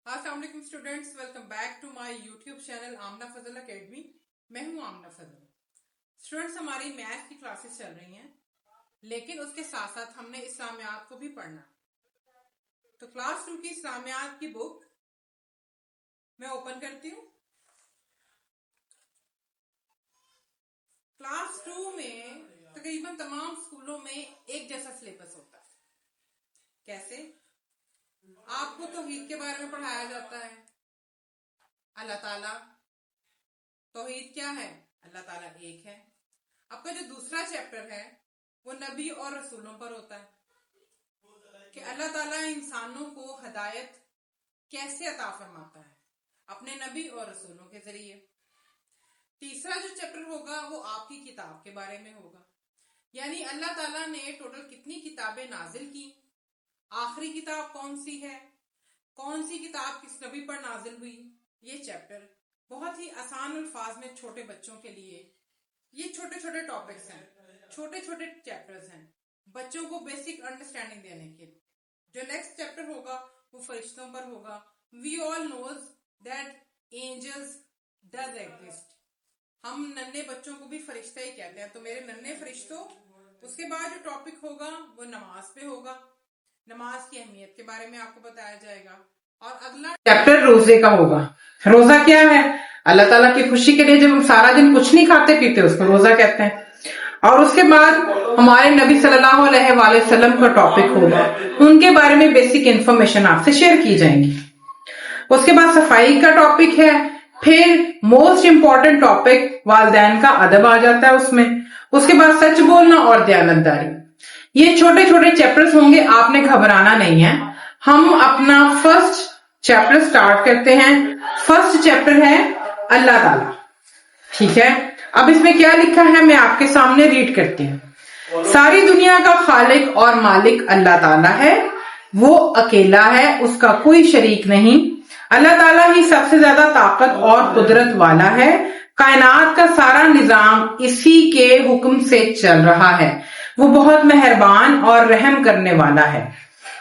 अस्सलाम वालेकुम students, welcome back to my YouTube channel Amna Fazal academy. मैं हूं आमना फजल। स्टूडेंट्स, हमारी मैथ की क्लासेस चल रही हैं, लेकिन उसके साथ साथ हमने इस्लामियात को भी पढ़ना। तो क्लास 2 की इस्लामियात की बुक मैं ओपन करती हूँ। क्लास 2 में तकरीबन तमाम स्कूलों में एक जैसा सिलेबस होता है। कैसे? आपको तौहीद के बारे में पढ़ाया जाता है। अल्लाह ताला, तौहीद क्या है? अल्लाह ताला एक है। आपका जो दूसरा चैप्टर है वो नबी और रसूलों पर होता है कि अल्लाह ताला इंसानों को हिदायत कैसे अता फरमाता है अपने नबी और रसूलों के जरिए। तीसरा जो चैप्टर होगा वो आपकी किताब के बारे में होगा, यानी अल्लाह ताला ने टोटल कितनी किताबें नाजिल की, आखिरी किताब कौन सी है, कौन सी किताब किस नबी पर नाजिल हुई। ये चैप्टर बहुत ही आसान अल्फाज में छोटे बच्चों के लिए, ये छोटे छोटे टॉपिक्स हैं, छोटे छोटे चैप्टर्स हैं बच्चों को बेसिक अंडरस्टैंडिंग देने के। जो नेक्स्ट चैप्टर होगा वो फरिश्तों पर होगा। We all knows that angels does exist. हम नन्हे बच्चों को भी फरिश्ता ही कहते हैं, तो मेरे नन्हे फरिश्तों। उसके बाद जो टॉपिक होगा वो नमाज पे होगा। नमाज की अहमियत के बारे में आपको बताया जाएगा। और अगला चैप्टर रोजे का होगा। रोजा क्या है? अल्लाह ताला की खुशी के लिए जब हम सारा दिन कुछ नहीं खाते पीते उसको रोजा कहते हैं। और उसके बाद हमारे नबी सल्लल्लाहु अलैहि वसल्लम का टॉपिक होगा, उनके बारे में बेसिक इंफॉर्मेशन आपसे शेयर की जाएंगी। उसके बाद सफाई का टॉपिक है। फिर मोस्ट इंपॉर्टेंट टॉपिक वालिदैन का अदब आ जाता है उसमें। उसके बाद सच बोलना और दयानतदारी। ये छोटे छोटे चैप्टर्स होंगे, आपने घबराना नहीं है। हम अपना फर्स्ट चैप्टर स्टार्ट करते हैं। फर्स्ट चैप्टर है अल्लाह ताला। ठीक है, अब इसमें क्या लिखा है मैं आपके सामने रीड करती हूँ। सारी दुनिया का खालिक और मालिक अल्लाह ताला है। वो अकेला है, उसका कोई शरीक नहीं। अल्लाह ताला ही सबसे ज्यादा ताकत और कुदरत वाला है। कायनात का सारा निजाम इसी के हुक्म से चल रहा है। वो बहुत मेहरबान और रहम करने वाला है।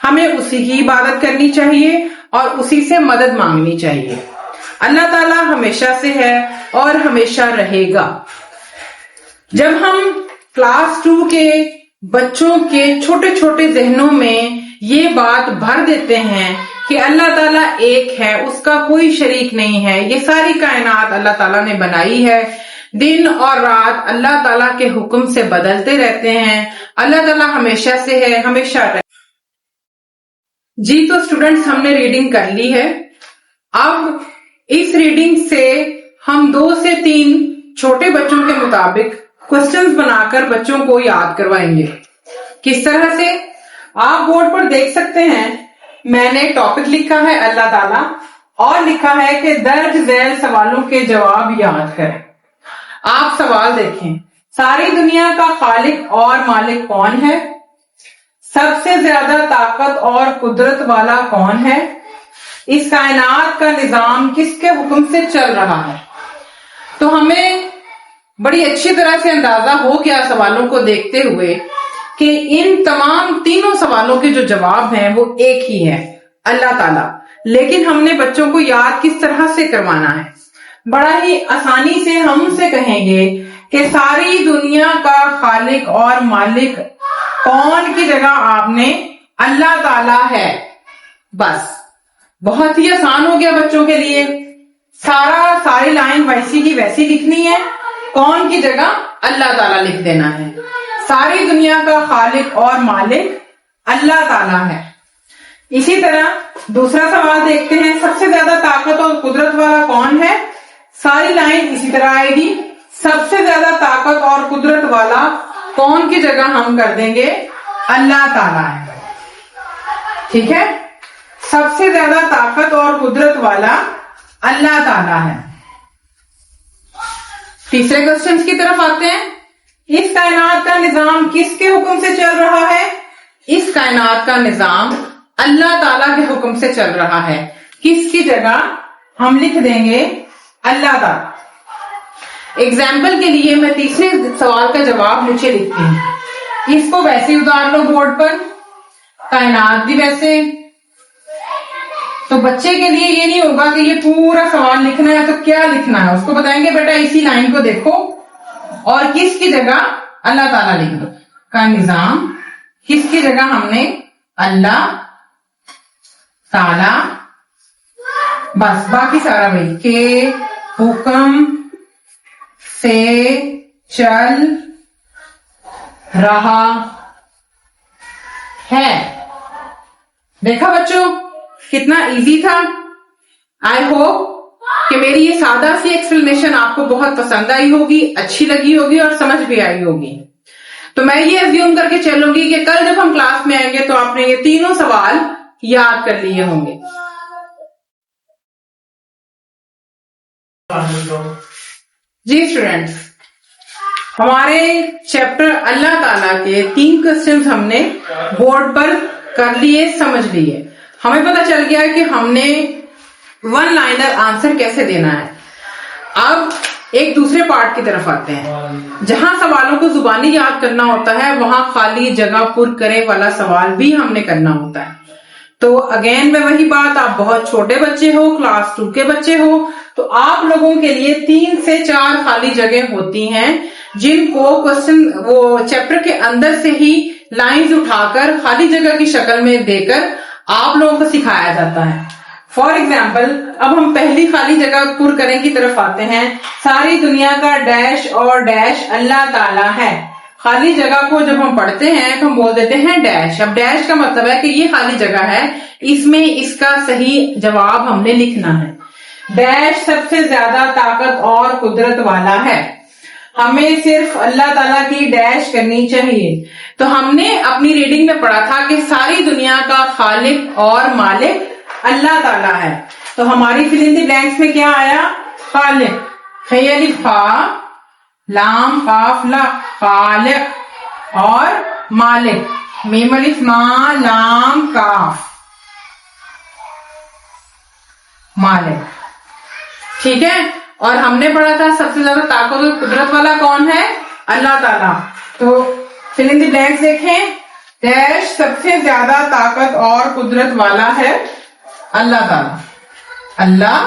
हमें उसी की इबादत करनी चाहिए और उसी से मदद मांगनी चाहिए। अल्लाह ताला हमेशा से है और हमेशा रहेगा। जब हम क्लास 2 के बच्चों के छोटे छोटे जहनों में ये बात भर देते हैं कि अल्लाह ताला एक है, उसका कोई शरीक नहीं है, ये सारी कायनात अल्लाह ताला ने बनाई है, दिन और रात अल्लाह ताला के हुक्म से बदलते रहते हैं, अल्लाह ताला हमेशा से है, हमेशा रहे। जी, तो स्टूडेंट्स, हमने रीडिंग कर ली है। अब इस रीडिंग से हम 2 से 3 छोटे बच्चों के मुताबिक क्वेश्चंस बनाकर बच्चों को याद करवाएंगे। किस तरह से? आप बोर्ड पर देख सकते हैं, मैंने टॉपिक लिखा है अल्लाह ताला और लिखा है कि दर्ज झैल सवालों के जवाब याद करें। आप सवाल देखें, सारी दुनिया का खालिक और मालिक कौन है? सबसे ज्यादा ताकत और कुदरत वाला कौन है? इस कायनात का निजाम किसके हुक्म से चल रहा है? तो हमें बड़ी अच्छी तरह से अंदाजा हो गया सवालों को देखते हुए कि इन तमाम तीनों सवालों के जो जवाब हैं वो एक ही है, अल्लाह ताला। लेकिन हमने बच्चों को याद किस तरह से करवाना है? बड़ा ही आसानी से हम उनसे कहेंगे कि सारी दुनिया का खालिक और मालिक कौन की जगह आपने अल्लाह ताला है। बस, बहुत ही आसान हो गया बच्चों के लिए। सारी लाइन वैसी की वैसी लिखनी है, कौन की जगह अल्लाह ताला लिख देना है। सारी दुनिया का खालिक और मालिक अल्लाह ताला है। इसी तरह दूसरा सवाल देखते हैं, सबसे ज्यादा ताकत और कुदरत वाला कौन है? सारी लाइन इसी तरह आएगी, सबसे ज्यादा ताकत और कुदरत वाला कौन की जगह हम कर देंगे अल्लाह ताला है। ठीक है, सबसे ज्यादा ताकत और कुदरत वाला अल्लाह ताला है। तीसरे क्वेश्चन की तरफ आते हैं। इस कायनात का निजाम किसके हुक्म से चल रहा है? इस कायनात का निजाम अल्लाह ताला के हुक्म से चल रहा है। किसकी जगह हम लिख देंगे अल्लाह ताला। एग्जाम्पल के लिए मैं तीसरे सवाल का जवाब नीचे लिखती हूँ। इसको वैसे उतार लो बोर्ड पर, कायनात भी वैसे, तो बच्चे के लिए ये नहीं होगा कि ये पूरा सवाल लिखना है, तो क्या लिखना है उसको बताएंगे, बेटा इसी लाइन को देखो और किसकी जगह अल्लाह ताला लिख दो। का निजाम, किसकी जगह हमने अल्लाह ताला, बस बाकी सारा वही, के हुक्म से चल रहा है। देखा बच्चों कितना इजी था। आई होप कि मेरी ये सादा सी एक्सप्लेनेशन आपको बहुत पसंद आई होगी, अच्छी लगी होगी और समझ भी आई होगी। तो मैं ये अज्यूम करके चलूंगी कि कल जब हम क्लास में आएंगे तो आपने ये तीनों सवाल याद कर लिए होंगे। जी स्टूडेंट्स, हमारे चैप्टर अल्लाह ताला के 3 क्वेश्चंस हमने बोर्ड पर कर लिए, समझ लिए। हमें पता चल गया कि हमने 1 लाइनर आंसर कैसे देना है। अब एक दूसरे पार्ट की तरफ आते हैं। जहां सवालों को जुबानी याद करना होता है वहां खाली जगह पुर करे वाला सवाल भी हमने करना होता है। तो अगेन में वही बात, आप बहुत छोटे बच्चे हो, क्लास 2 के बच्चे हो, तो आप लोगों के लिए 3 से 4 खाली जगह होती हैं जिनको क्वेश्चन वो चैप्टर के अंदर से ही लाइंस उठाकर खाली जगह की शक्ल में देकर आप लोगों को सिखाया जाता है। फॉर एग्जाम्पल, अब हम पहली खाली जगह पुर करें की तरफ आते हैं। सारी दुनिया का डैश और डैश अल्लाह ताला है। खाली जगह को जब हम पढ़ते हैं तो हम बोल देते हैं डैश। अब डैश का मतलब है कि ये खाली जगह है, इसमें इसका सही जवाब हमने लिखना है। डैश सबसे ज्यादा ताकत और कुदरत वाला है। हमें सिर्फ अल्लाह ताला की डैश करनी चाहिए। तो हमने अपनी रीडिंग में पढ़ा था कि सारी दुनिया का खालिक और मालिक अल्लाह ताला है। तो हमारी फिल इन द ब्लैंक्स में क्या आया? खालिक, खैलिफ फा लाम काफ ला, खालिक और मालिक, मीम अलिफ मा लाम काफ, मालिक। ठीक है। और हमने पढ़ा था सबसे ज्यादा ताकत और कुदरत वाला कौन है? अल्लाह ताला। तो फिल इन द ब्लैंक्स देखें, डैश सबसे ज्यादा ताकत और कुदरत वाला है अल्लाह ताला, अल्लाह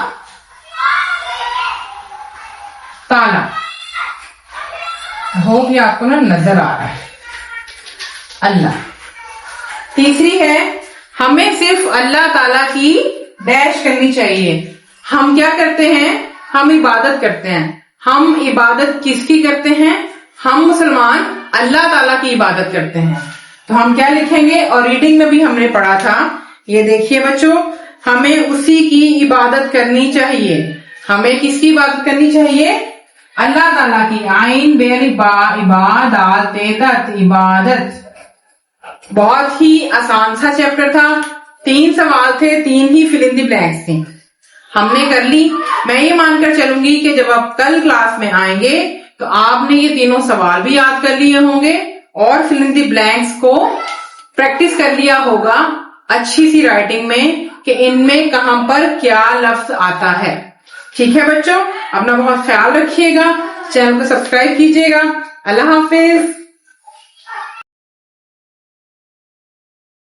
ताला। हो भी आपको ना नजर आ रहा है, अल्लाह। तीसरी है, हमें सिर्फ अल्लाह ताला की डैश करनी चाहिए। हम क्या करते हैं? हम इबादत करते हैं। हम इबादत किसकी करते हैं? हम मुसलमान अल्लाह ताला की इबादत करते हैं। तो हम क्या लिखेंगे? और रीडिंग में भी हमने पढ़ा था, ये देखिए बच्चों, हमें उसी की इबादत करनी चाहिए। हमें किसकी इबादत करनी चाहिए? अल्लाह ताला की। आइन बेर बा इबादत तेदत, इबादत। बहुत ही आसान सा चैप्टर था। 3 सवाल थे, 3 ही फिल इन द ब्लैंक्स थे, हमने कर ली। मैं ये मानकर चलूंगी कि जब आप कल क्लास में आएंगे तो आपने ये तीनों सवाल भी याद कर लिए होंगे और फिल इन द ब्लैंक्स को प्रैक्टिस कर लिया होगा अच्छी सी राइटिंग में कि इनमें कहां पर क्या लफ्ज आता है। ठीक है बच्चों, अपना बहुत ख्याल रखिएगा, चैनल को सब्सक्राइब कीजिएगा। अल्लाह हाफिज।